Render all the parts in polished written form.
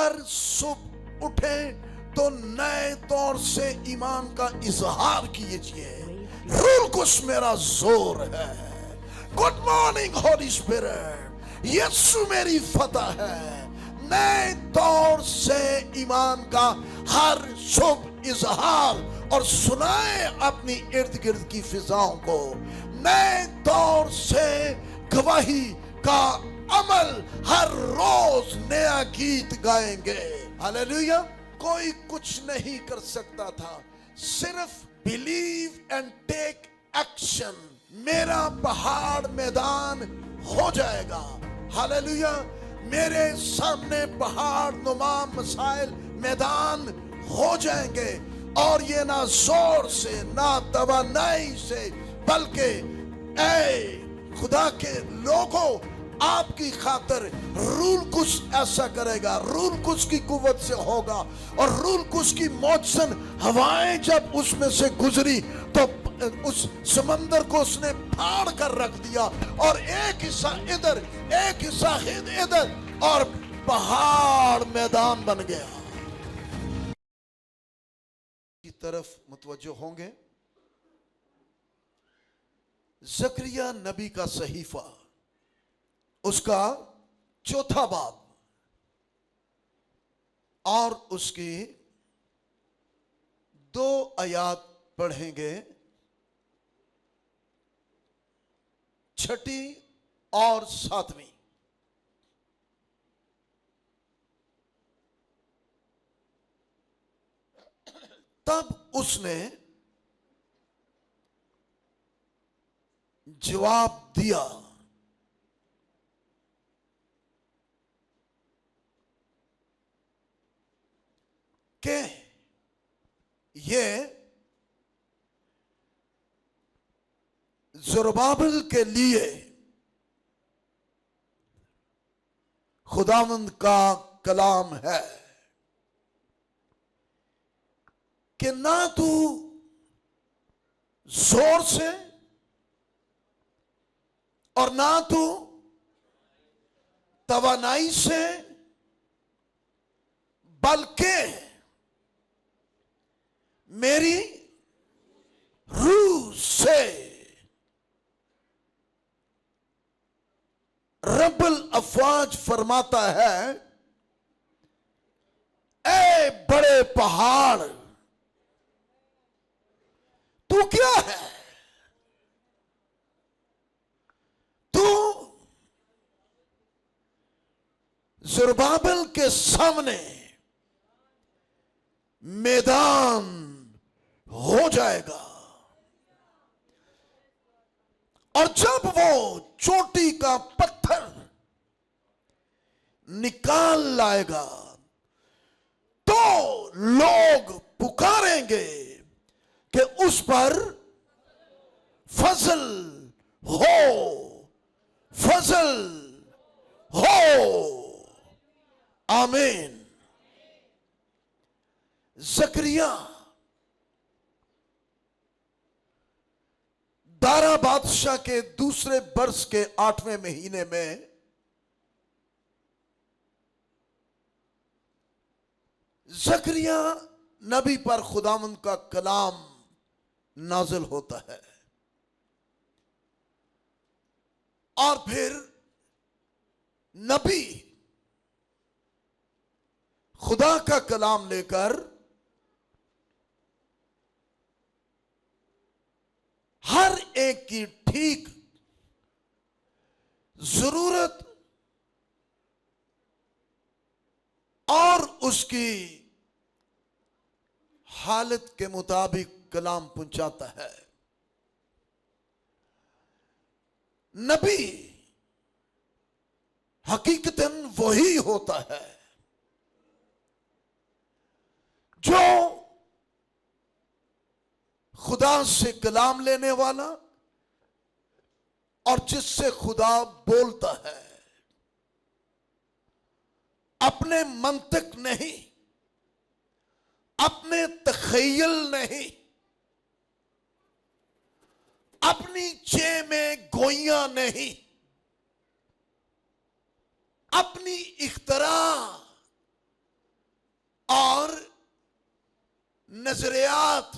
हर सुबह उठे तो नए तौर से ईमान का इजहार कीजिए। रूल कुछ मेरा जोर है। गुड मॉर्निंग होली स्पिरिट, यीशु मेरी फतह है। नए तौर से ईमान का हर शुभ इजहार और सुनाए अपनी इर्द गिर्द की फिजाओं को। नए तौर से गवाही का अमल, हर रोज नया गीत गाएंगे। हालेलुया। कोई कुछ नहीं कर सकता था, सिर्फ बिलीव एंड टेक एक्शन। मेरा पहाड़ मैदान हो जाएगा। हालेलुया। मेरे सामने पहाड़ नुमा मसाइल मैदान हो जाएंगे, और ये ना जोर से ना तवानाई से, बल्कि ऐ खुदा के लोगों, आपकी खातिर रूल कुछ ऐसा करेगा। रूल कुछ की कुव्वत से होगा, और रूल कुछ की मौजन हवाएं जब उसमें से गुजरी तो उस समंदर को उसने फाड़ कर रख दिया, और एक हिस्सा इधर एक हिस्सा इधर, और पहाड़ मैदान बन गया। की तरफ मुतवज्जो होंगे। जकरिया नबी का सहीफा, उसका 4था बाब और उसकी 2 आयात पढ़ेंगे, 6ठी और 7वीं। तब उसने जवाब दिया, कि ये ज़रुब्बाबिल के लिए खुदावंद का कलाम है कि ना तू जोर से और ना तू तवानाई से, बल्कि मेरी रूह से। रब्बुल अफ़वाज फरमाता है, ए बड़े पहाड़, तू क्या है? तू ज़रुब्बाबिल के सामने मैदान हो जाएगा, और जब वो चोटी का पत्थर निकाल लाएगा तो लोग पुकारेंगे कि उस पर फजल हो, फजल हो। आमीन। जकरिया दारा बादशाह के दूसरे बरस के 8वें महीने में जकरिया नबी पर खुदावंद का कलाम नाजिल होता है, और फिर नबी खुदा का कलाम लेकर हर एक की ठीक जरूरत और उसकी हालत के मुताबिक कलाम पहुंचाता है। नबी हकीकतन वही होता है जो खुदा से कलाम लेने वाला और जिससे खुदा बोलता है। अपने मंतिक नहीं, अपने तखय्युल नहीं, अपनी चे में गोइयां नहीं, अपनी इख्तरा नजरियात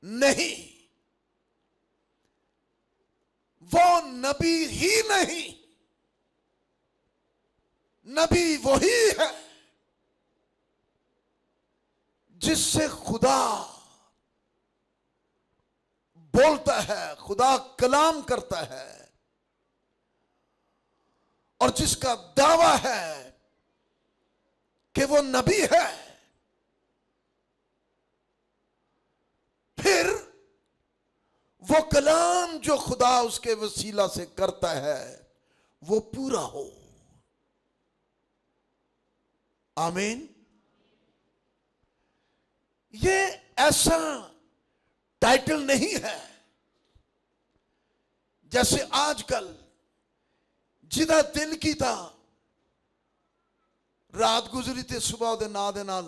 नहीं, वो नबी ही नहीं, नबी वही है जिससे खुदा बोलता है, खुदा कलाम करता है, और जिसका दावा है कि वो नबी है। फिर वो कलाम जो खुदा उसके वसीला से करता है वो पूरा हो। आमीन। ये ऐसा टाइटल नहीं है जैसे आजकल जिदा दिल की था, रात गुजरी थे सुबह दे ना दे नाल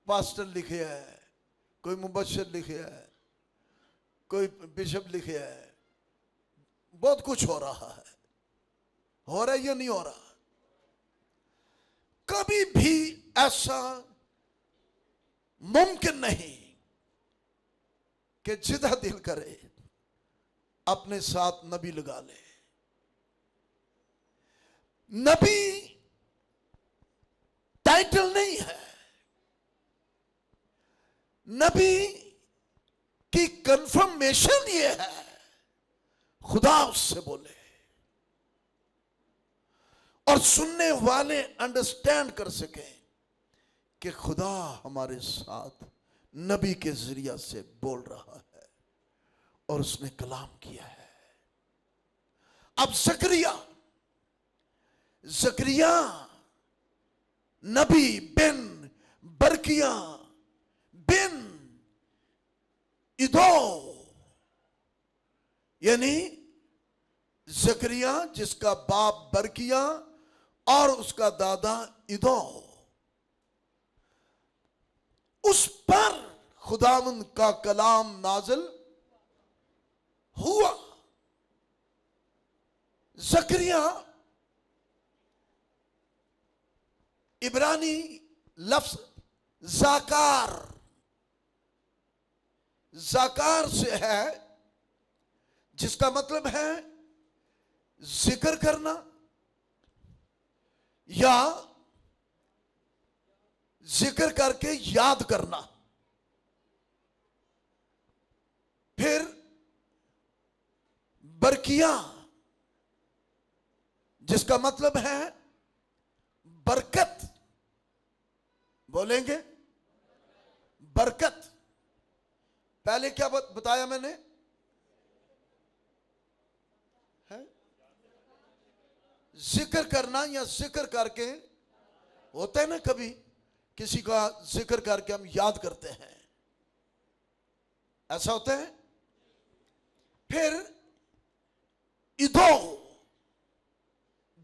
पास्टर लिखे है, कोई मुबशर लिखे है, कोई बिशप लिखे है, बहुत कुछ हो रहा है। हो रहा है या नहीं हो रहा? कभी भी ऐसा मुमकिन नहीं कि जिदा दिल करे अपने साथ नबी लगा ले। नबी टाइटल नहीं है, नबी की कंफर्मेशन ये है खुदा उससे बोले और सुनने वाले अंडरस्टैंड कर सके कि खुदा हमारे साथ नबी के जरिया से बोल रहा है और उसने कलाम किया है। अब जकरिया नबी बिन बरकिया बिन इदो, यानी जकरिया जिसका बाप बरकिया और उसका दादा इदो, उस पर खुदावंद का कलाम नाज़िल हुआ। जकरिया इब्रानी लफ्ज जाकार से है, जिसका मतलब है जिक्र करना या जिक्र करके याद करना। फिर बरकिया जिसका मतलब है बरकत, बोलेंगे बरकत। पहले क्या बताया मैंने? है जिक्र करना या जिक्र करके होता है ना, कभी किसी का जिक्र करके हम याद करते हैं, ऐसा होता है। फिर इदो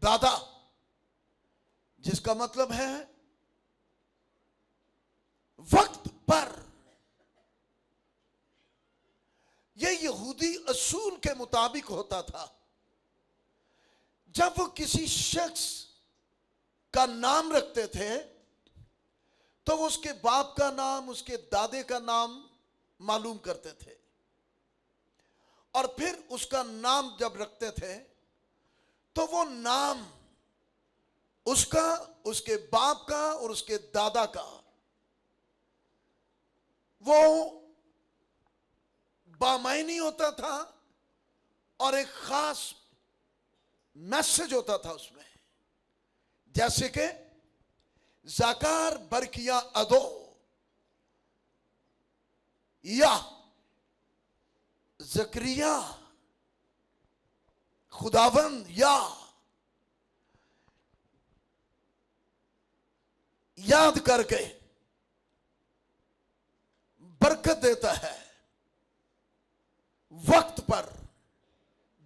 दादा जिसका मतलब है वक्त पर। यह यहूदी असूल के मुताबिक होता था, जब वो किसी शख्स का नाम रखते थे तो वो उसके बाप का नाम, उसके दादे का नाम मालूम करते थे, और फिर उसका नाम जब रखते थे तो वो नाम उसका, उसके बाप का और उसके दादा का वो बामायनी होता था और एक खास मैसेज होता था उसमें। जैसे कि जाकार बरकिया अदो या जकरिया खुदावंद या याद करके बरकत देता है वक्त पर।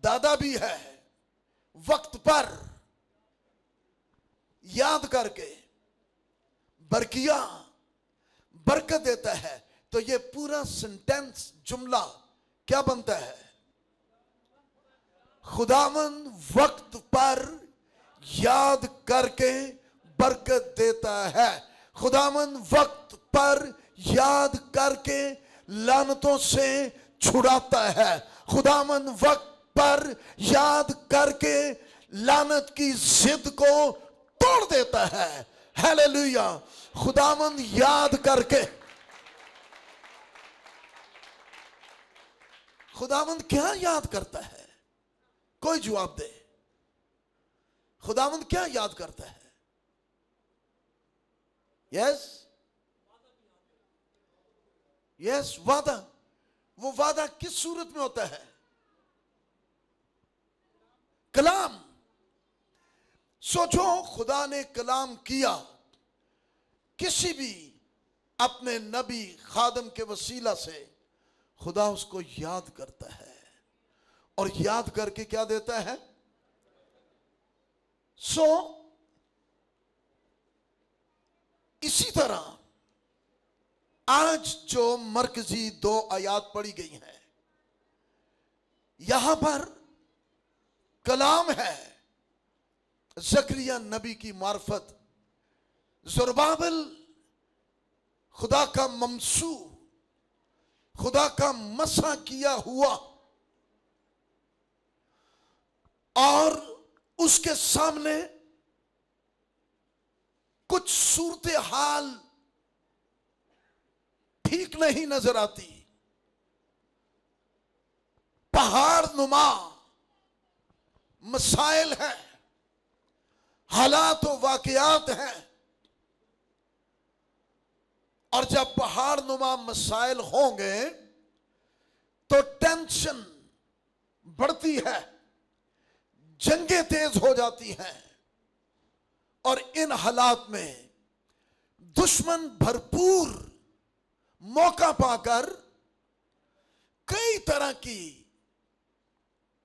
दादा भी है, वक्त पर याद करके बरकिया बरकत देता है। तो ये पूरा सेंटेंस, जुमला क्या बनता है? खुदावंद वक्त पर याद करके बरकत देता है। खुदावंद वक्त पर याद करके लानतों से छुड़ाता है। खुदावंद वक्त पर याद करके लानत की जिद को तोड़ देता है। हालेलुया। खुदावंद याद करके, खुदावंद क्या याद करता है? कोई जवाब दे। खुदावंद क्या याद करता है? यस यस, वादा। वो वादा किस सूरत में होता है? कलाम। सोचो, खुदा ने कलाम किया, किसी भी अपने नबी खादम के वसीला से खुदा उसको याद करता है और याद करके क्या देता है? इसी तरह आज जो मरकजी 2 आयात पढ़ी गई हैं, यहां पर कलाम है ज़करिया नबी की मार्फत। ज़रुब्बाबिल खुदा का ममसू, खुदा का मसा किया हुआ, और उसके सामने कुछ सूरत हाल ठीक नहीं नजर आती। पहाड़ नुमा मसाइल हैं, हालात व वाकयात हैं, और जब पहाड़ नुमा मसाइल होंगे तो टेंशन बढ़ती है, जंगें तेज हो जाती हैं, और इन हालात में दुश्मन भरपूर मौका पाकर कई तरह की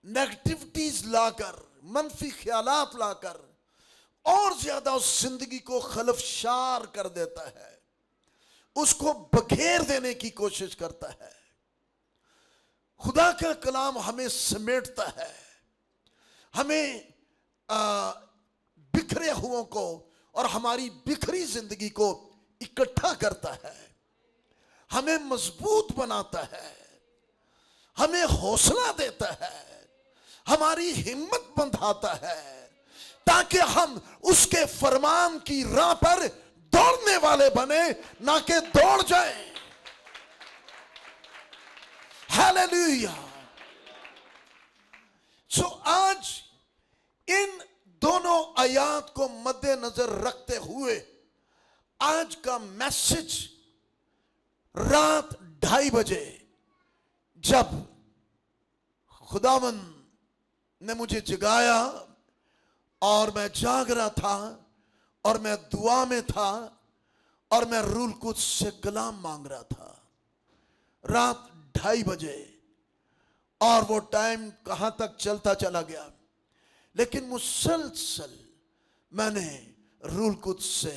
नेगेटिविटीज लाकर, मनफी ख्यालात लाकर और ज्यादा उस जिंदगी को खलफशार कर देता है, उसको बखेर देने की कोशिश करता है। खुदा का कलाम हमें समेटता है, हमें बिखरे हुओं को और हमारी बिखरी जिंदगी को इकट्ठा करता है, हमें मजबूत बनाता है, हमें हौसला देता है, हमारी हिम्मत बंधाता है, ताकि हम उसके फरमान की राह पर दौड़ने वाले बने, ना कि दौड़ जाएं। हालेलुया। आज इन दोनों आयात को मद्देनजर रखते हुए आज का मैसेज रात 2:30 बजे जब खुदावन ने मुझे जगाया और मैं जाग रहा था और मैं दुआ में था और मैं रूल कुछ से कलाम मांग रहा था, रात 2:30 बजे, और वो टाइम कहां तक चलता चला गया, लेकिन मुसलसल मैंने रूल कुछ से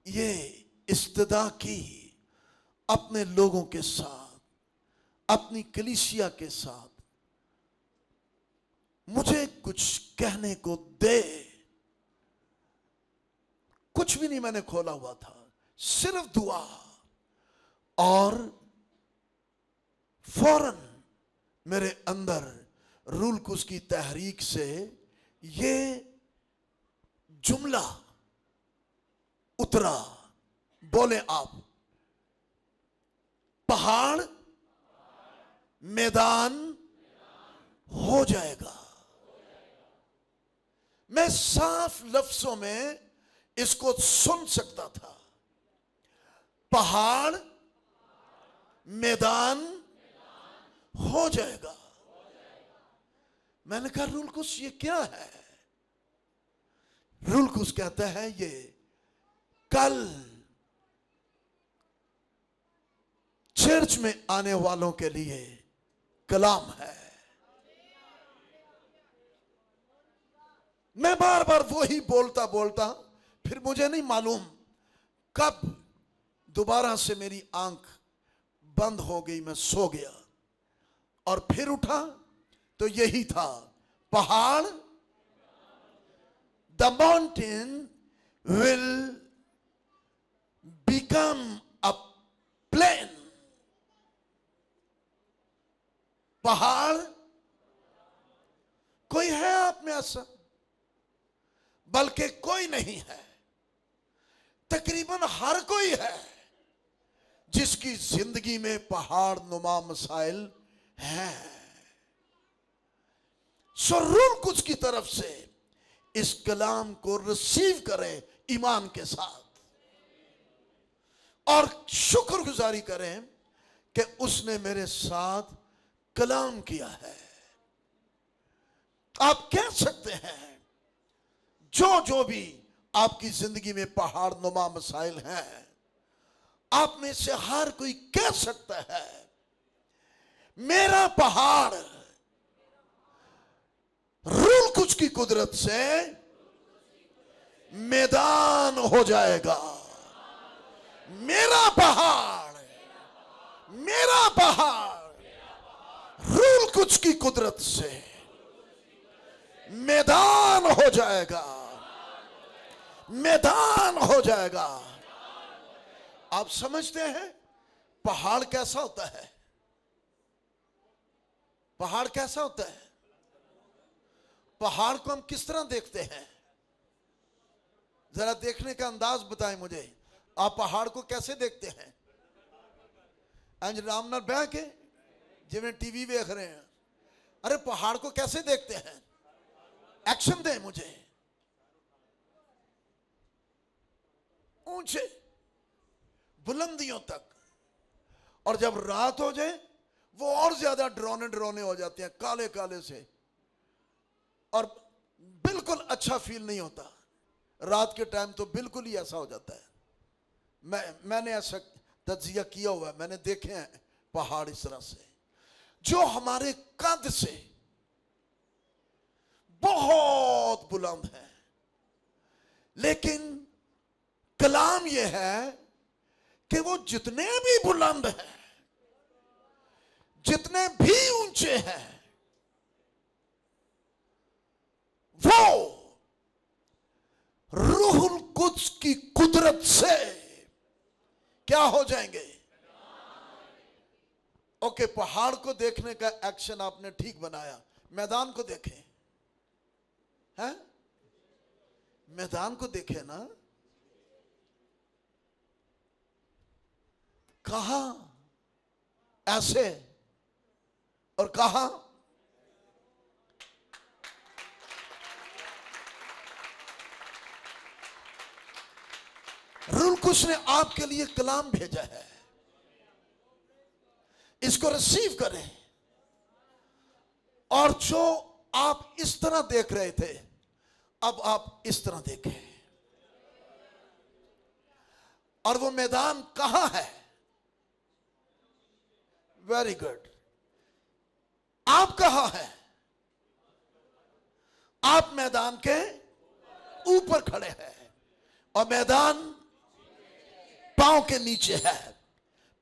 ये इस्तदा की अपने लोगों के साथ, अपनी कलीसिया के साथ, मुझे कुछ कहने को दे। कुछ भी नहीं मैंने खोला हुआ था, सिर्फ दुआ, और फौरन मेरे अंदर रूल कुछ की तहरीक से ये जुमला उतरा, बोले आप, पहाड़ मैदान हो जाएगा। मैं साफ लफ्जों में इसको सुन सकता था, पहाड़ मैदान हो जाएगा। मैंने कहा रूल कुछ ये क्या है? रूल कुछ कहता है ये कल चर्च में आने वालों के लिए कलाम है। मैं बार बार वही बोलता बोलता फिर मुझे नहीं मालूम कब दोबारा से मेरी आंख बंद हो गई, मैं सो गया और फिर उठा तो यही था, पहाड़, द माउंटेन विल बल्कि कोई नहीं है, तकरीबन हर कोई है जिसकी जिंदगी में पहाड़ नुमा मसाइल हैं। सो रूह कुछ की तरफ से इस कलाम को रिसीव करें ईमान के साथ और शुक्रगुजारी करें कि उसने मेरे साथ कलाम किया है। आप कह सकते हैं जो भी आपकी जिंदगी में पहाड़ नुमा मसाइल हैं, आप में से हर कोई कह सकता है मेरा पहाड़ रूह कुछ की कुदरत से मैदान हो जाएगा। मेरा पहाड़ रूह कुछ की कुदरत से मैदान हो जाएगा, मैदान हो जाएगा। आप समझते हैं पहाड़ कैसा होता है? पहाड़ कैसा होता है? पहाड़ को हम किस तरह देखते हैं? जरा देखने का अंदाज बताएं मुझे। आप पहाड़ को कैसे देखते हैं? अंज रामनाथ बह के जिन्हें टीवी देख रहे हैं, अरे पहाड़ को कैसे देखते हैं? एक्शन दें मुझे। ऊंचे बुलंदियों तक, और जब रात हो जाए वो और ज्यादा डरावने डरावने हो जाते हैं, काले काले से, और बिल्कुल अच्छा फील नहीं होता। रात के टाइम तो बिल्कुल ही ऐसा हो जाता है। मैंने ऐसा तज्जिया किया हुआ है, मैंने देखे हैं पहाड़ इस तरह से जो हमारे कद से बहुत बुलंद है। लेकिन कलाम यह है कि वो जितने भी बुलंद हैं, जितने भी ऊंचे हैं, वो रूहुल कुद्स की कुदरत से क्या हो जाएंगे? ओके, पहाड़ को देखने का एक्शन आपने ठीक बनाया। मैदान को देखें, हैं? मैदान को देखें ना, कहां ऐसे और कहां रूह कुछ ने आपके लिए कलाम भेजा है। इसको रिसीव करें, और जो आप इस तरह देख रहे थे अब आप इस तरह देखें। और वो मैदान कहां है? Very good. आप कहां हैं? आप मैदान के ऊपर खड़े हैं और मैदान पांव के नीचे है।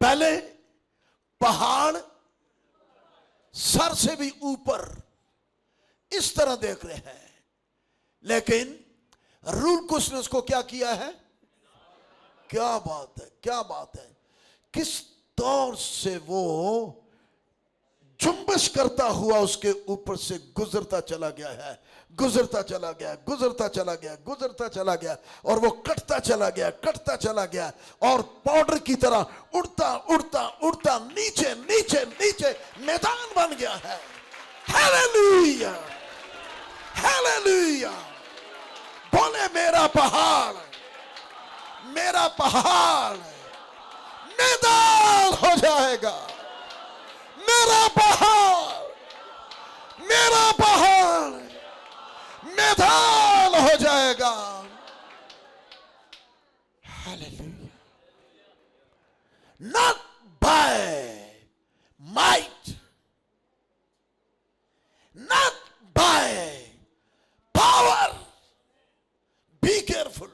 पहले पहाड़ सर से भी ऊपर इस तरह देख रहे हैं, लेकिन रूह कुछ ने उसको क्या किया है? क्या बात है, क्या बात है। किस तौर से वो जुम्बिश करता हुआ उसके ऊपर से गुजरता चला गया है, गुजरता चला गया, गुजरता चला गया, गुजरता चला गया, और वो कटता चला गया, कटता चला गया, और पाउडर की तरह उड़ता उड़ता उड़ता नीचे नीचे नीचे मैदान बन गया है। Hallelujah, hallelujah. बोले मेरा पहाड़, मेरा पहाड़ मैदान हो जाएगा। मेरा पहाड़, मेरा पहाड़ मैदान हो जाएगा। Hallelujah. Not by might, not by power. Be careful.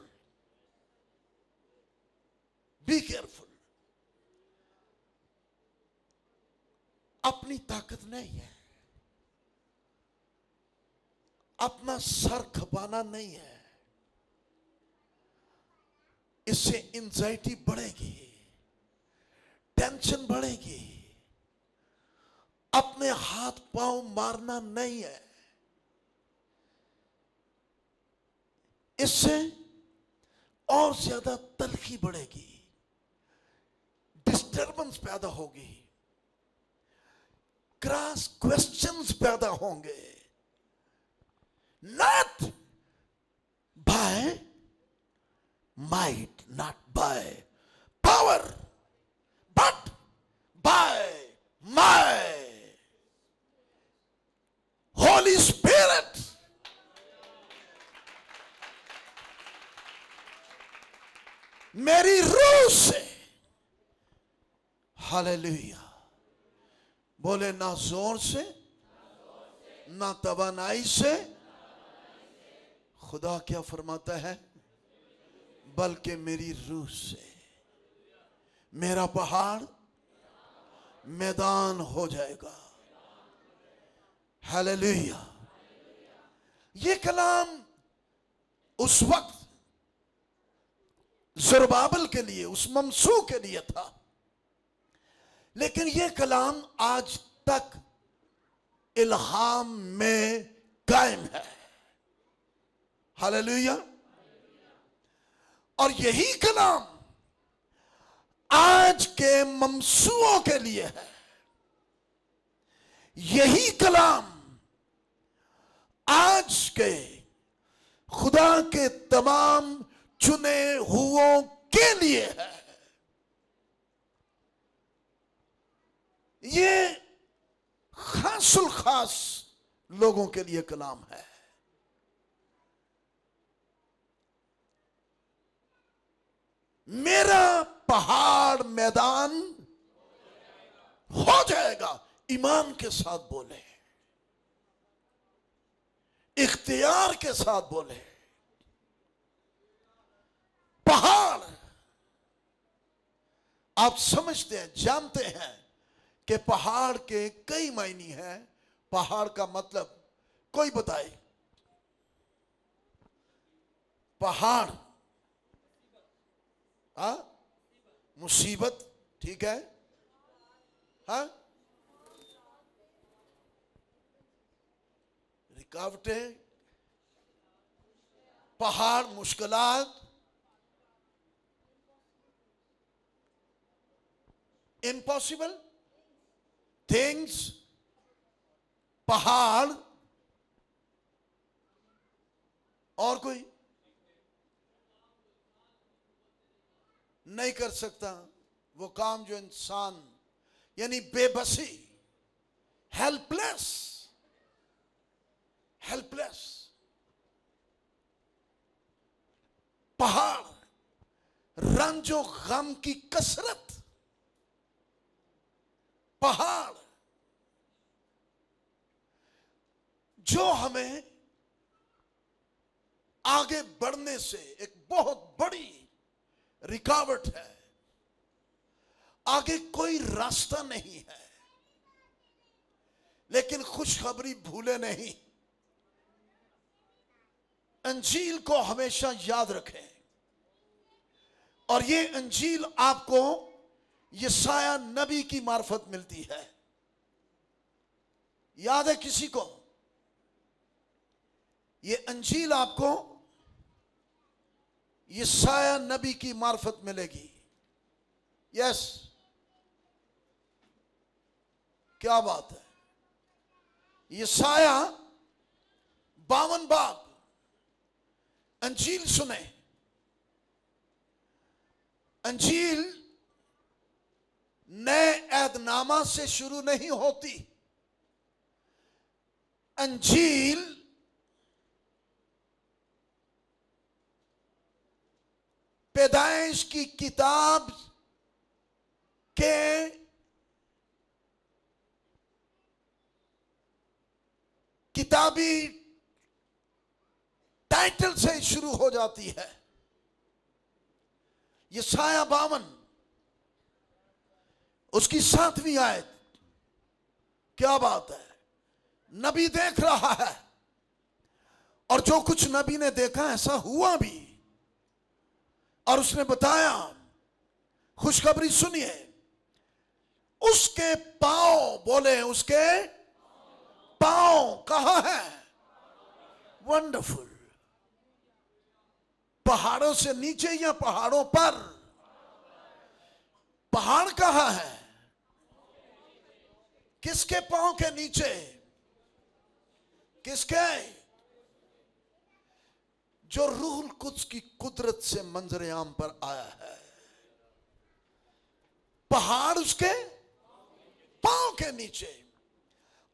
Be careful. अपनी ताकत नहीं है, अपना सर खपाना नहीं है। इससे एंजाइटी बढ़ेगी, टेंशन बढ़ेगी। अपने हाथ पांव मारना नहीं है। इससे और ज्यादा तलखी बढ़ेगी, डिस्टर्बेंस पैदा होगी, क्रॉस क्वेश्चंस पैदा होंगे। Not by might, not by power, but by my Holy Spirit. मेरी रूह से। हालेलुया। बोले ना जोर से, ना तवानाई से, खुदा क्या फरमाता है, बल्कि मेरी रूह से। मेरा पहाड़ मैदान हो जाएगा। हालेलुया। ये कलाम उस वक्त ज़रुब्बाबिल के लिए, उस ममसू के लिए था, लेकिन यह कलाम आज तक इल्हाम में कायम है। हालेलुया। और यही कलाम आज के ममसूओं के लिए है। यही कलाम आज के खुदा के तमाम चुने हुओं के लिए है। ये खासुल खास लोगों के लिए कलाम है। मेरा पहाड़ मैदान हो जाएगा। ईमान के साथ बोले, इख्तियार के साथ बोले। पहाड़, आप समझते हैं, जानते हैं कि पहाड़ के कई मायने हैं। पहाड़ का मतलब कोई बताए। पहाड़, मुसीबत, ठीक है, हाँ, रुकावटें, पहाड़, मुश्किलात, इम्पॉसिबल थिंग्स, पहाड़, और कोई नहीं कर सकता वो काम जो इंसान, यानी बेबसी, हेल्पलेस, हेल्पलेस। पहाड़, रंजो गम की कसरत। पहाड़ जो हमें आगे बढ़ने से एक बहुत बड़ी रुकावट है। आगे कोई रास्ता नहीं है। लेकिन खुशखबरी भूले नहीं, अंजील को हमेशा याद रखें। और ये अंजील आपको यशाया नबी की मार्फत मिलती है। याद है किसी को? ये अंजील आपको यशाया नबी की मार्फत मिलेगी। यस, क्या बात है। यशाया 52 बाब अंजील सुने। अंजील नए ऐदनामा से शुरू नहीं होती। अंजील पैदाइश की किताब के किताबी टाइटल से शुरू हो जाती है। यशाया 52 उसकी 7वीं आयत। क्या बात है। नबी देख रहा है, और जो कुछ नबी ने देखा ऐसा हुआ भी, और उसने बताया। खुशखबरी सुनिए। उसके पांव, बोले उसके पांव कहां है? वंडरफुल। पहाड़ों से नीचे या पहाड़ों पर? पहाड़ कहां है? किसके पांव के नीचे? किसके? जो रूहुल कुद्स की कुदरत से मंजर-ए-आम पर आया है। पहाड़ उसके पांव के नीचे।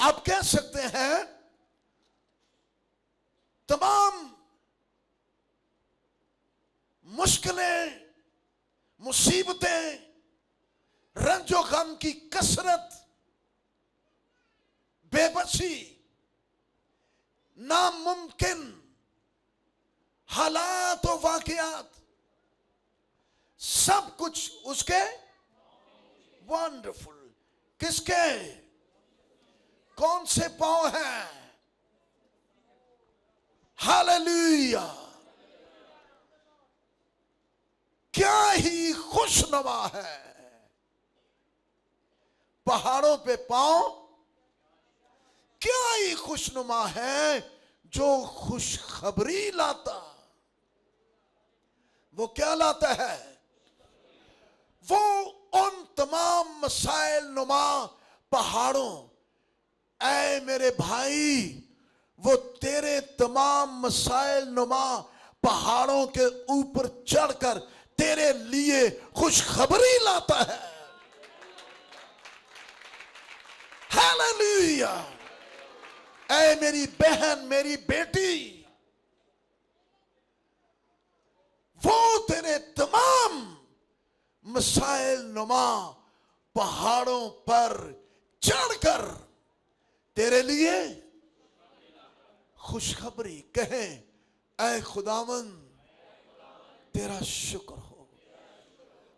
आप कह सकते हैं तमाम मुश्किलें, मुसीबतें, रंजो गम की कसरत, बेबसी, नामुमकिन हालात और वाकयात, सब कुछ उसके वंडरफुल। किसके? कौन से पांव हैं? हालेलुया! क्या ही खुशनुमा है। पहाड़ों पे पांव क्या ही खुशनुमा है, जो खुशखबरी लाता। वो क्या लाता है? वो उन तमाम मसाइल नुमा पहाड़ों, ऐ मेरे भाई, वो तेरे तमाम मसाइल नुमा पहाड़ों के ऊपर चढ़कर तेरे लिए खुशखबरी लाता है। हालेलुया! ऐ मेरी बहन, मेरी बेटी, वो तेरे तमाम मसाइल नुमा पहाड़ों पर चढ़कर तेरे लिए खुशखबरी कहें, ऐ खुदावन तेरा शुक्र हो।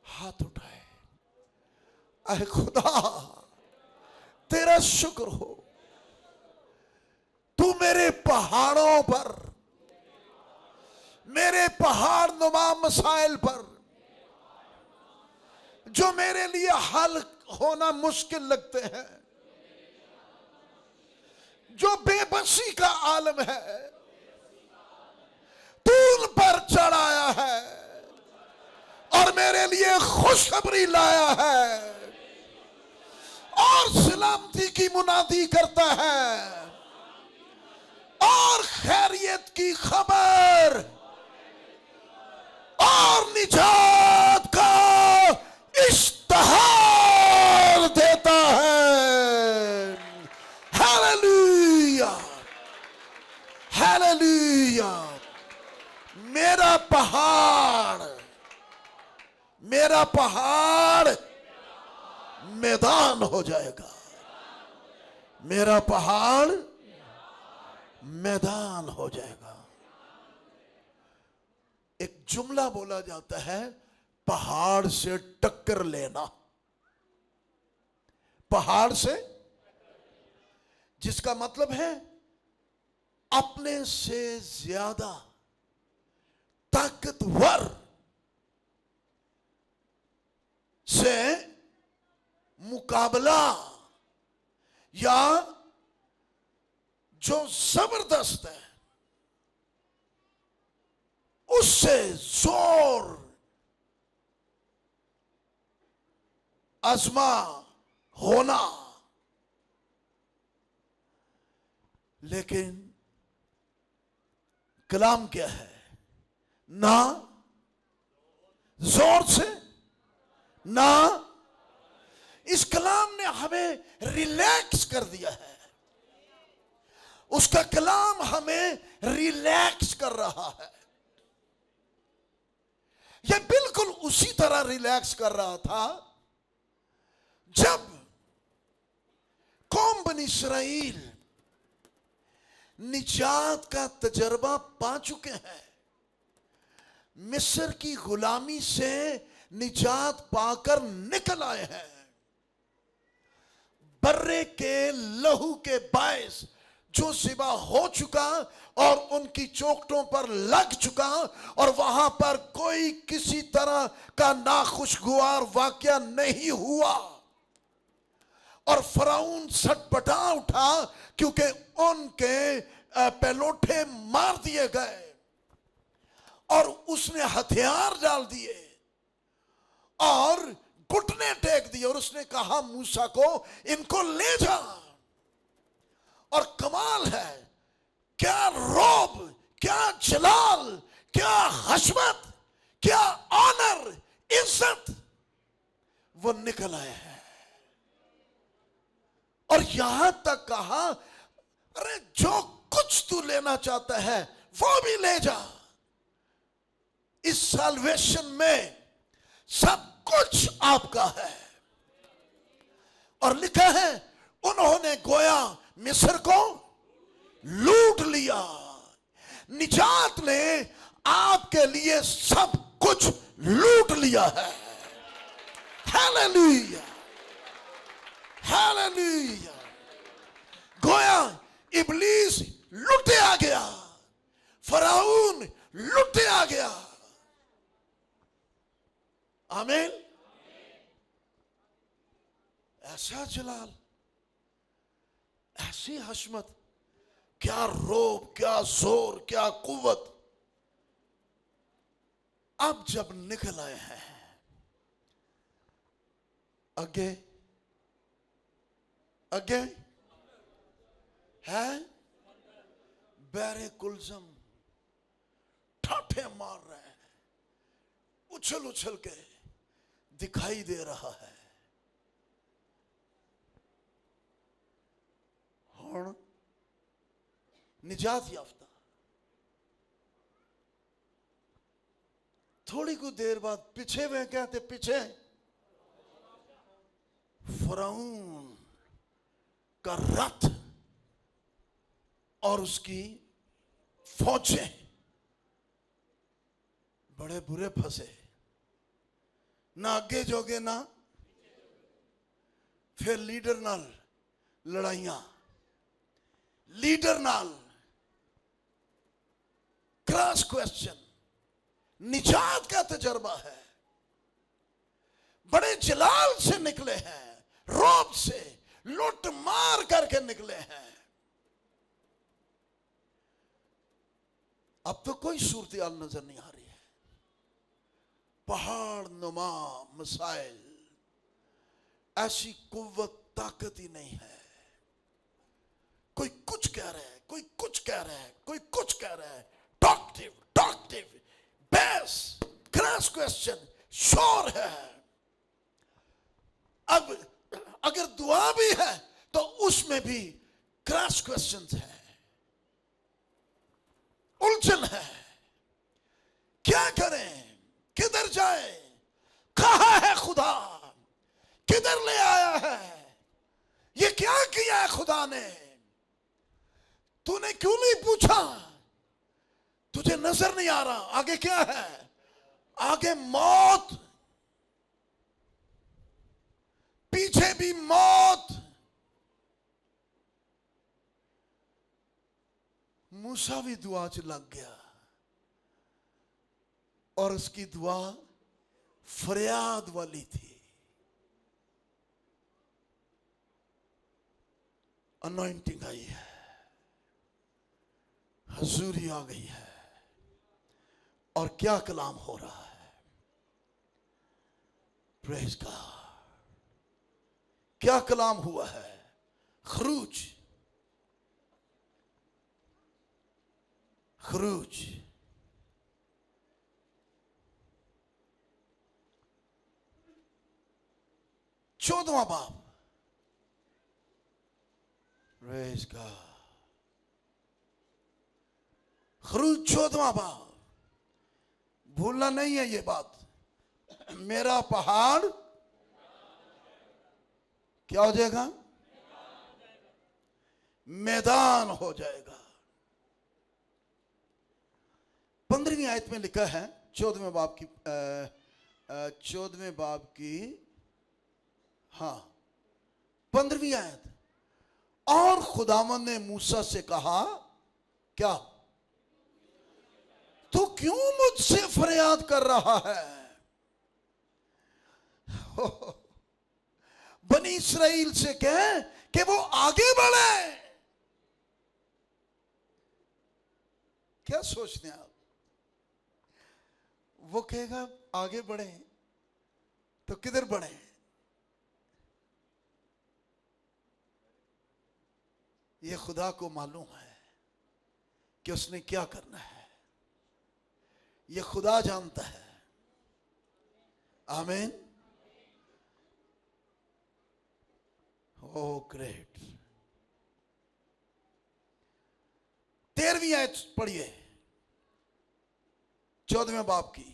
हाथ उठाए, ऐ खुदा तेरा शुक्र हो, तू मेरे पहाड़ों पर, मेरे पहाड़ नुमा मसाइल पर, जो मेरे लिए हल होना मुश्किल लगते हैं, जो बेबसी का आलम है, तू उन पर चढ़ाया है और मेरे लिए खुशखबरी लाया है और सलामती की मुनादी करता है और खैरियत की खबर और निजात का इश्तिहार देता है। हालेलुया! हालेलुया! मेरा पहाड़, मेरा पहाड़ मैदान हो जाएगा। मेरा पहाड़ मैदान हो जाएगा। एक जुमला बोला जाता है, पहाड़ से टक्कर लेना। पहाड़ से, जिसका मतलब है अपने से ज्यादा ताकतवर से मुकाबला, या जो जबरदस्त है उससे जोर आजमा होना। लेकिन कलाम क्या है? ना जोर से, ना, इस कलाम ने हमें रिलैक्स कर दिया है। उसका कलाम हमें रिलैक्स कर रहा है। यह बिल्कुल उसी तरह रिलैक्स कर रहा था जब कौम बनी इसराइल निजात का तजर्बा पा चुके हैं, मिस्र की गुलामी से निजात पाकर निकल आए हैं, बर्रे के लहू के बायस जो सिबा हो चुका और उनकी चौखटों पर लग चुका और वहां पर कोई किसी तरह का नाखुशगवार वाकया नहीं हुआ और फराउन सटपटा उठा क्योंकि उनके पहलोठे मार दिए गए और उसने हथियार डाल दिए और घुटने टेक दिए और उसने कहा मूसा को इनको ले जा। और कमाल है, क्या रौब, क्या जलाल, क्या हशमत, क्या ऑनर, इज्जत वो निकल आए हैं। और यहां तक कहा अरे जो कुछ तू लेना चाहता है वो भी ले जा। इस साल्वेशन में सब कुछ आपका है। और लिखा है उन्होंने गोया मिस्र को लूट लिया। निजात ने आपके लिए सब कुछ लूट लिया है। Hallelujah, hallelujah. गोया इब्लीस लुटे आ गया, फराउन लुटे आ गया। आमीन। ऐसा जलाल, ऐसी हशमत, क्या रोब, क्या जोर, क्या कुव्वत अब जब निकल आए हैं। आगे आगे है बैरे कुलजम ठाठे मार रहे हैं, उछल उछल के दिखाई दे रहा है। हुण निजात याफ्ता। थोड़ी कुछ देर बाद पीछे वे कहते पीछे फराउन का रथ और उसकी फौजें बड़े बुरे फंसे, ना आगे जोगे ना फिर लीडर नाल लड़ाइयां, लीडर नाल क्रॉस क्वेश्चन। निजात का तजर्बा है, बड़े जलाल से निकले हैं, रौब से लूट मार करके निकले हैं। अब तो कोई सूरत-ए-हाल नजर नहीं आ रही है। पहाड़ नुमा मसाइल, ऐसी कुव्वत ताकत ही नहीं है। कोई कुछ कह रहा है, कोई कुछ कह रहा है, कोई कुछ कह रहा है। टॉकटिव टॉकटिव बहस, क्रॉस क्वेश्चन, शोर है। अब अगर दुआ भी है तो उसमें भी क्रॉस क्वेश्चन है, उलझन है। क्या करें, किधर जाए, कहां है खुदा, किधर ले आया है, ये क्या किया है खुदा ने। तूने क्यों नहीं पूछा, तुझे नजर नहीं आ रहा आगे क्या है, आगे मौत, पीछे भी मौत। मूसा भी दुआ च लग गया और उसकी दुआ फरियाद वाली थी। अनॉइंटिंग आई है, हजूरी आ गई है और क्या कलाम हो रहा है। Praise God. क्या कलाम हुआ है। खरूज, खरूज 14वां बाब। Praise God. खरूज 14वां बाब। भूलना नहीं है ये बात। मेरा पहाड़ क्या हो जाएगा, मैदान हो जाएगा। 15वीं आयत में लिखा है, 14वें बाब की 14वें बाब की, हाँ 15वीं आयत। और खुदावंद ने मूसा से कहा, क्या तू क्यों मुझसे फरियाद कर रहा है। बनी इस्राएल से कह कि वो आगे बढ़े। क्या सोचते हैं आप, वो कहेगा आगे बढ़े तो किधर बढ़े? ये खुदा को मालूम है कि उसने क्या करना है। ये खुदा जानता है। आमीन। ओ ग्रेट। 13वीं आयत पढ़िए, 14वें बाब की।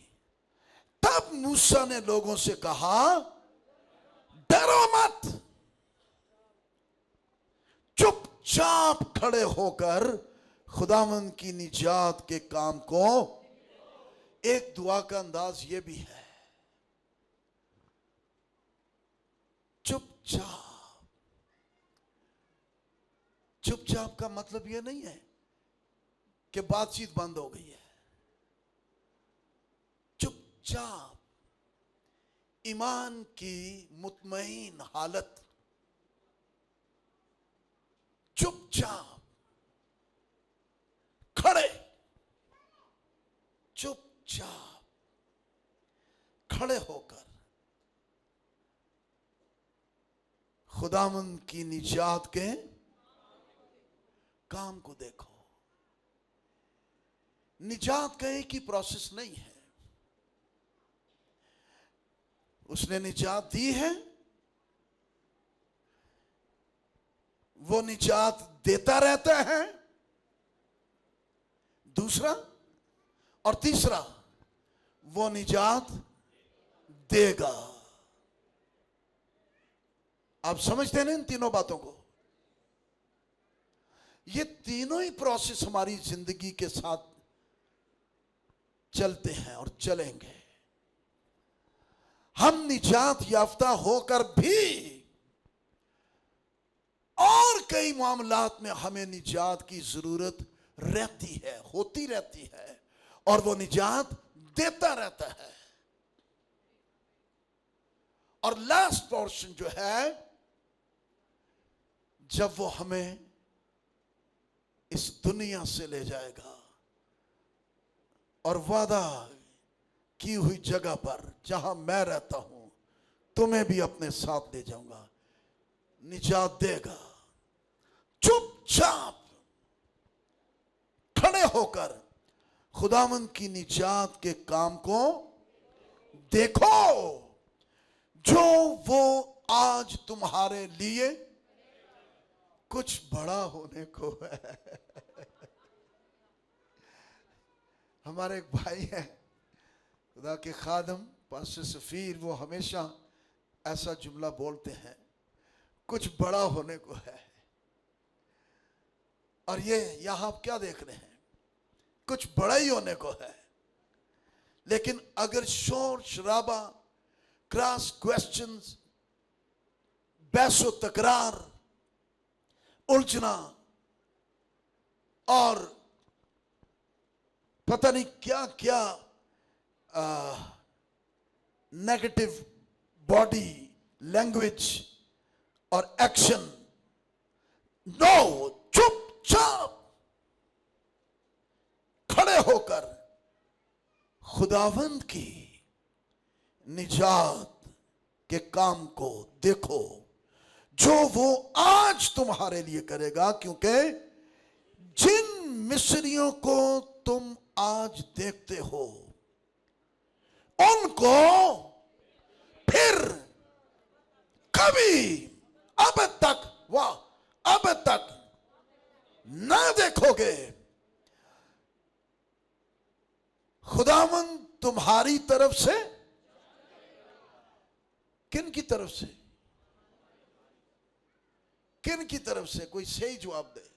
तब मूसा ने लोगों से कहा, डरो मत, चुपचाप खड़े होकर खुदावंद की निजात के काम को। एक दुआ का अंदाज यह भी है, चुपचाप। चुपचाप का मतलब यह नहीं है कि बातचीत बंद हो गई है। चुपचाप ईमान की मुतमईन हालत, चुपचाप खड़े, चुपचाप खड़े होकर खुदावंद की निजात के काम को देखो। निजात का एक ही प्रोसेस नहीं है। उसने निजात दी है, वो निजात देता रहता है। दूसरा और तीसरा, वो निजात देगा। आप समझते हैं ना इन तीनों बातों को? ये तीनों ही प्रोसेस हमारी जिंदगी के साथ चलते हैं और चलेंगे। हम निजात याफ्ता होकर भी और कई मामलात में हमें निजात की जरूरत रहती है, होती रहती है, और वो निजात देता रहता है। और लास्ट पोर्शन जो है, जब वो हमें इस दुनिया से ले जाएगा और वादा की हुई जगह पर जहां मैं रहता हूं, तुम्हें भी अपने साथ ले जाऊंगा, निजात देगा। चुपचाप खड़े होकर खुदावंद की निजात के काम को देखो, जो वो आज तुम्हारे लिए कुछ बड़ा होने को है। हमारे एक भाई हैं, खुदा के खादम पास्टर सफीर, वो हमेशा ऐसा जुमला बोलते हैं, कुछ बड़ा होने को है। और ये यहां आप क्या देख रहे हैं? कुछ बड़ा ही होने को है। लेकिन अगर शोर शराबा, क्रॉस क्वेश्चंस, बहसो तकरार, उलझना और पता नहीं क्या क्या नेगेटिव बॉडी लैंग्वेज और एक्शन, नो, चुपचाप खड़े होकर खुदावंद की निजात के काम को देखो, जो वो आज तुम्हारे लिए करेगा। क्योंकि जिन मिस्रियों को तुम आज देखते हो, उनको फिर कभी अब तक ना देखोगे। खुदावंद तुम्हारी तरफ से, किन की तरफ से? किन की तरफ से? कोई सही जवाब दे।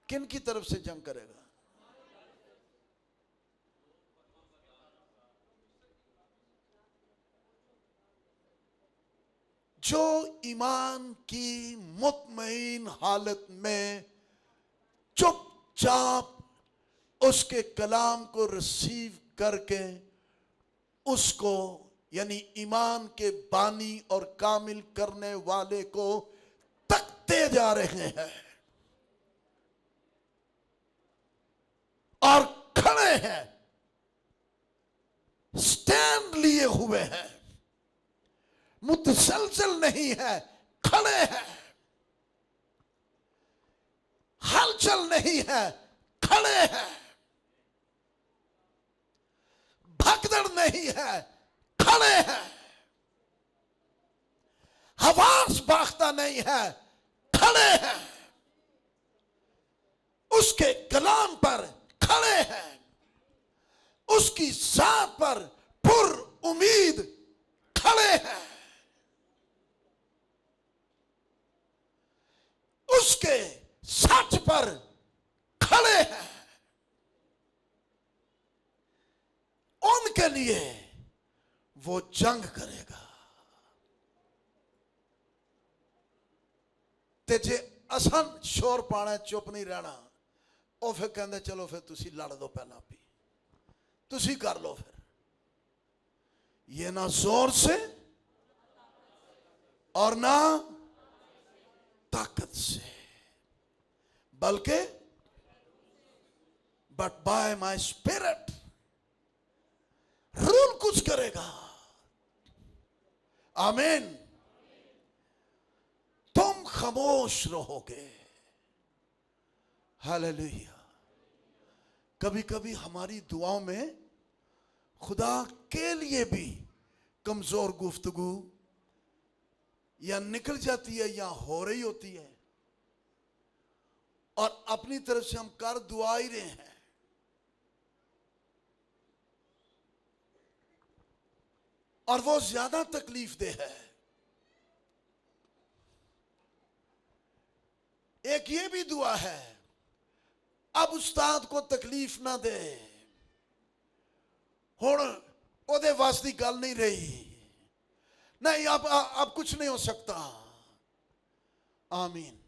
किन की तरफ से जंग करेगा? जो ईमान की मुतमईन हालत में चुपचाप उसके कलाम को रिसीव करके उसको, यानी ईमान के बानी और कामिल करने वाले को तकते जा रहे हैं और खड़े हैं लिए हुए हैं, मुतसलसल नहीं है, खड़े हैं, हलचल नहीं है, खड़े हैं, भगदड़ नहीं है, खड़े हैं, हवास भागता नहीं है, खड़े हैं, उसके कलाम पर खड़े हैं, उसकी जात पर पुर उम्मीद खड़े हैं, उसके सच पर खड़े हैं। उनके लिए वो जंग करेगा। ते जे असन शोर पाना, चुप नहीं रहना, और फिर कहते चलो फिर तुसी लड़ दो, पहला भी तुसी कर लो। फिर ये ना जोर से और ना ताकत से, बल्कि but by my spirit, rule कुछ करेगा। आमीन। तुम खामोश रहोगे। हालेलुया। कभी कभी हमारी दुआओं में खुदा के लिए भी कमजोर गुफ्तगू या निकल जाती है या हो रही होती है, और अपनी तरफ से हम कर दुआ ही रहे हैं, और वो ज्यादा तकलीफ दे है। एक ये भी दुआ है, अब उस्ताद को तकलीफ ना दे, हुण ओदे वास दी गल नहीं रही, नहीं अब कुछ नहीं हो सकता। आमीन।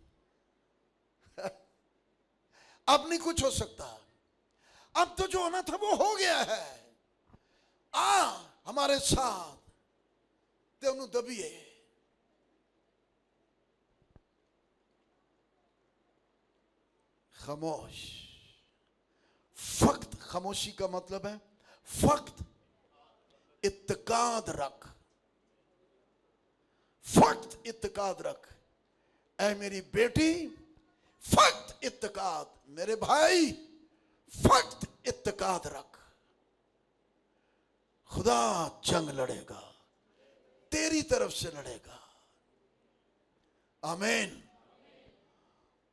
अब नहीं कुछ हो सकता, अब तो जो होना था वो हो गया है। हमारे साथ ते उन्हें दबिए। खामोश। फक्त खामोशी का मतलब है फक्त इत्तेकाद रख, फक्त इत्तेकाद रख। ऐ मेरी बेटी, फक्त इत्तेकाद, मेरे भाई फक्त इत्तेकाद रख। खुदा जंग लड़ेगा, तेरी तरफ से लड़ेगा। आमीन।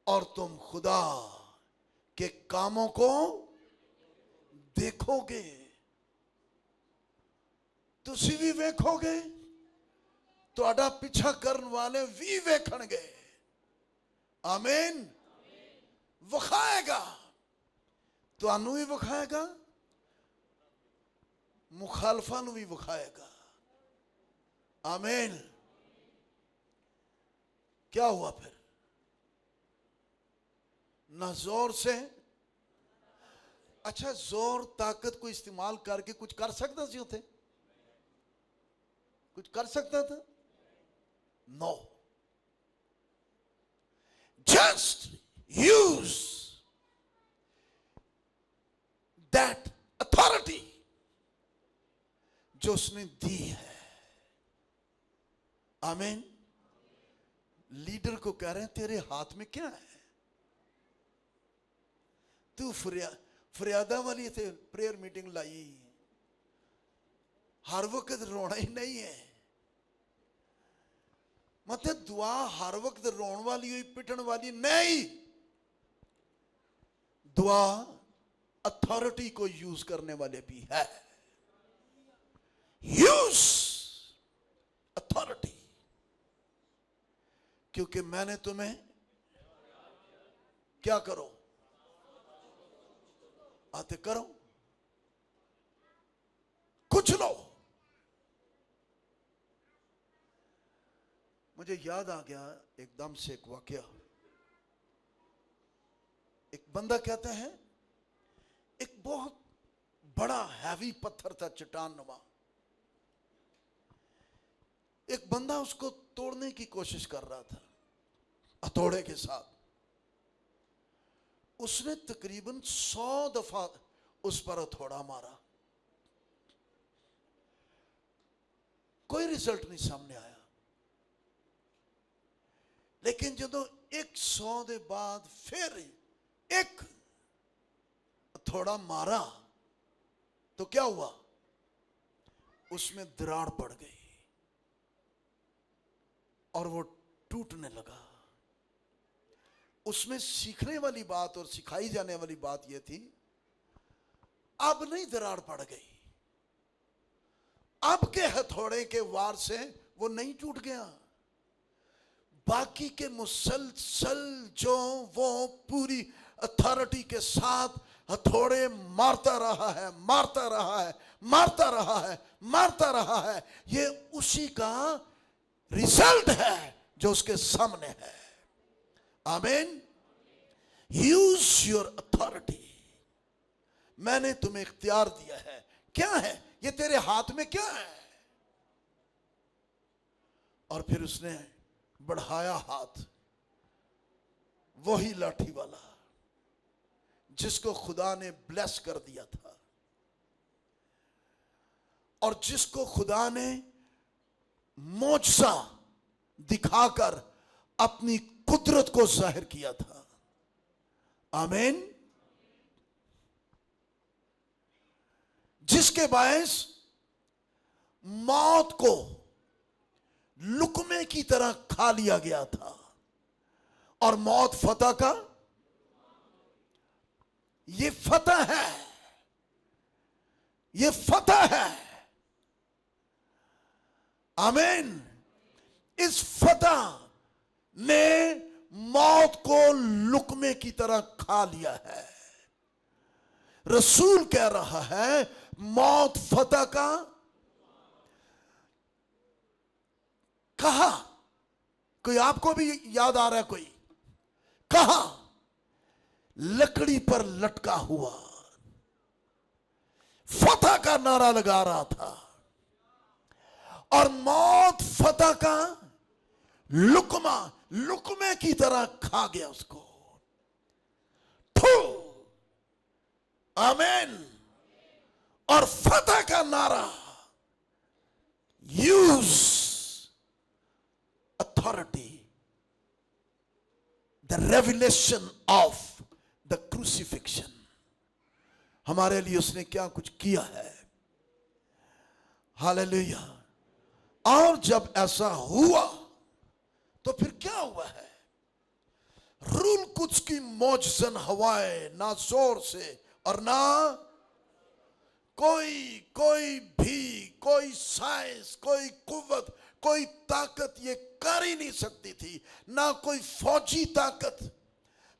और तुम खुदा के कामों को देखोगे, तुसी भी वेखोगे, तुहाडा पीछा करने वाले भी वेखणगे। आमीन। वखाएगा, तुहानू भी वखाएगा, मुखालफा नू भी वखाएगा। आमीन। क्या हुआ फिर? ना जोर से, अच्छा जोर ताकत को इस्तेमाल करके कुछ कर सकता सी उथे? कुछ कर सकता था? No. Just use that authority जो उसने दी है। आमीन। लीडर को कह रहे हैं तेरे हाथ में क्या है? तू फरियादा वाली थे प्रेयर मीटिंग लाई, हर वक्त रोना ही नहीं है। मतलब दुआ हर वक्त रोने वाली हुई, पिटन वाली नहीं। दुआ अथॉरिटी को यूज करने वाले भी है। यूज अथॉरिटी, क्योंकि मैंने तुम्हें क्या करो, आते करो, कुछ लो। मुझे याद आ गया एकदम से एक वाकया। एक बंदा कहते हैं एक बहुत बड़ा हैवी पत्थर था, चट्टान नुमा। एक बंदा उसको तोड़ने की कोशिश कर रहा था हथौड़े के साथ। उसने तकरीबन 100 दफा उस पर हथौड़ा मारा। कोई रिजल्ट नहीं सामने आया। लेकिन ਜਦੋਂ 100 ਦੇ ਬਾਅਦ फिर एक थोड़ा मारा तो क्या हुआ, उसमें दरार पड़ गई और वो टूटने लगा। उसमें सीखने वाली बात और सिखाई जाने वाली बात यह थी, अब नहीं दरार पड़ गई, अब के हथौड़े के वार से वो नहीं टूट गया। बाकी के मुसलसल जो वो पूरी अथॉरिटी के साथ हथौड़े मारता रहा है, मारता रहा है, मारता रहा है, मारता रहा है, ये उसी का रिजल्ट है जो उसके सामने है। आमीन। Use your authority. मैंने तुम्हें इख्तियार दिया है। क्या है ये? तेरे हाथ में क्या है? और फिर उसने बढ़ाया हाथ, वही लाठी वाला जिसको खुदा ने ब्लेस कर दिया था और जिसको खुदा ने मौजज़ा दिखाकर अपनी कुदरत को जाहिर किया था। आमीन। जिसके बायस मौत को लुकमे की तरह खा लिया गया था और मौत फतह का, ये फतह है, ये फतह है। आमीन। इस फतह ने मौत को लुकमे की तरह खा लिया है। रसूल कह रहा है मौत फतह का, कहा, कोई आपको भी याद आ रहा है? कोई कहा, लकड़ी पर लटका हुआ फतह का नारा लगा रहा था और मौत फतह का लुकमा, लुकमे की तरह खा गया उसको। आमीन। और फतह का नारा, use authority, the revelation of the crucifixion। हमारे लिए उसने क्या कुछ किया है। हालेलुया। और जब ऐसा हुआ तो फिर क्या हुआ है? रूल कुछ की मौजज़न हवाएं, ना जोर से और ना कोई भी, कोई साइंस, कोई कुव्वत, कोई ताकत ये कर ही नहीं सकती थी। ना कोई फौजी ताकत,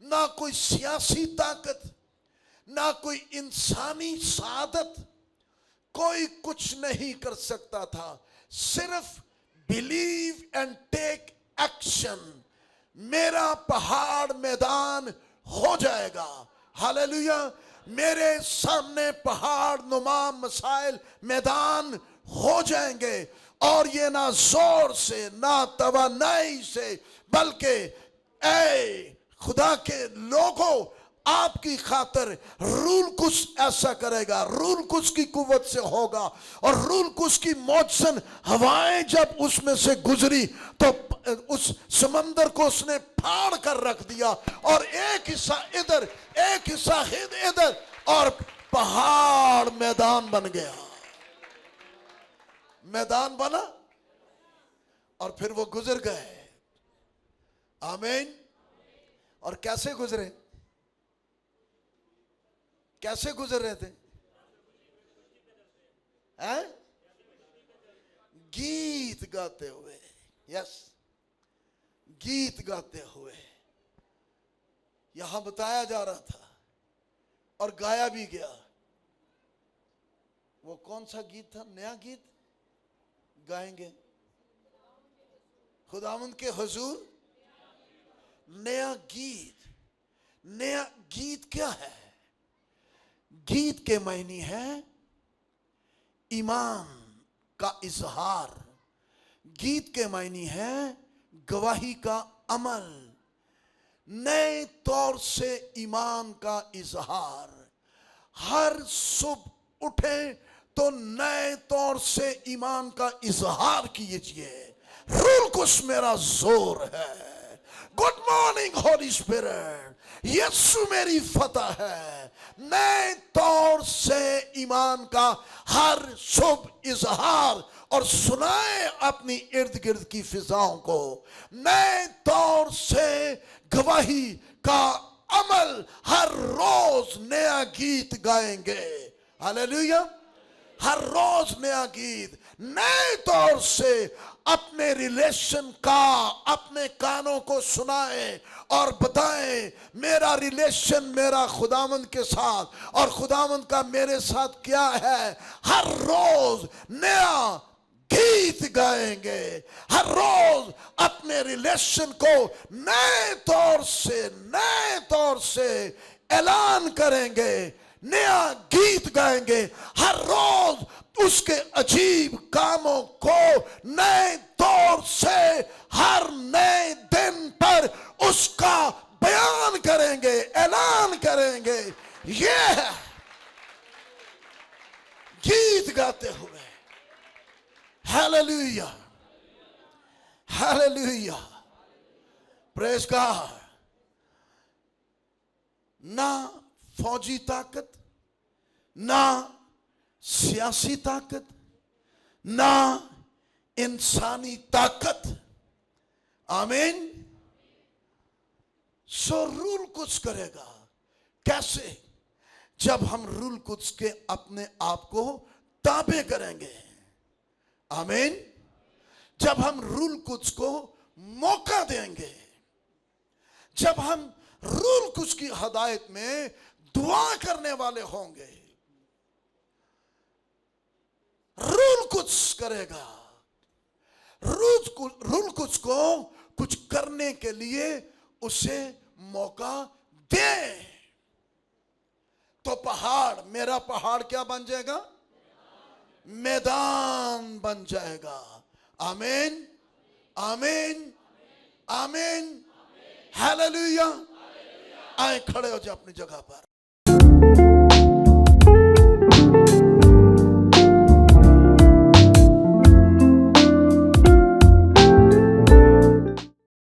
ना कोई सियासी ताकत, ना कोई इंसानी सादत, कोई कुछ नहीं कर सकता था। सिर्फ बिलीव एंड टेक एक्शन। मेरा पहाड़ मैदान हो जाएगा। हालेलुया। मेरे सामने पहाड़ नुमा मसाइल मैदान हो जाएंगे और ये ना जोर से, ना तवानाई से, बल्कि ऐ खुदा के लोगों, आपकी खातिर रूल कुछ ऐसा करेगा। रूल कुछ की कुव्वत से होगा और रूल कुछ की मौजज़न हवाएं जब उसमें से गुजरी तो उस समंदर को उसने फाड़ कर रख दिया और एक हिस्सा इधर, एक हिस्सा इधर, और पहाड़ मैदान बन गया। मैदान बना और फिर वो गुजर गए। आमीन। और कैसे गुजरे? कैसे गुजर रहे थे? हैं? गीत गाते हुए। यस, गीत गाते हुए। यहां बताया जा रहा था और गाया भी गया। वो कौन सा गीत था? नया गीत गाएंगे खुदावंद के हुजूर। नया गीत। नया गीत क्या है? गीत के मायने है ईमान का इजहार। गीत के मायने है गवाही का अमल। नए तौर से ईमान का इजहार। हर सुबह उठे तो नए तौर से ईमान का इजहार कीजिए। रूल कुछ मेरा जोर है। गुड मॉर्निंग होली स्पिरिट, यीशु मेरी फतह है। नए तौर से ईमान का हर शुभ इजहार और सुनाए अपनी इर्द गिर्द की फिजाओं को। नए तौर से गवाही का अमल, हर रोज नया गीत गाएंगे। हालेलुया। हर रोज नया गीत, नए तौर से अपने रिलेशन का अपने कानों को सुनाए और बताएं मेरा रिलेशन मेरा खुदावंद के साथ और खुदावंद का मेरे साथ क्या है। हर रोज नया गीत गाएंगे। हर रोज अपने रिलेशन को नए तौर से ऐलान करेंगे, नया गीत गाएंगे। हर रोज उसके अजीब कामों को नए तौर से हर नए दिन पर उसका बयान करेंगे, ऐलान करेंगे। ये है गीत गाते हुए। Hallelujah, hallelujah, praise God. ना फौजी ताकत, ना सियासी ताकत, ना इंसानी ताकत। आमीन। सो रूल कुछ करेगा। कैसे? जब हम रूल कुछ के अपने आप को ताबे करेंगे। आमीन। जब हम रूल कुछ को मौका देंगे, जब हम रूल कुछ की हदायत में दुआ करने वाले होंगे। रूल कुछ करेगा। रूल कुछ को कुछ करने के लिए उसे मौका दे तो पहाड़, मेरा पहाड़ क्या बन जाएगा? मैदान बन जाएगा। आमीन, आमीन, आमीन, हालेलुया। आए खड़े हो जाओ अपनी जगह पर।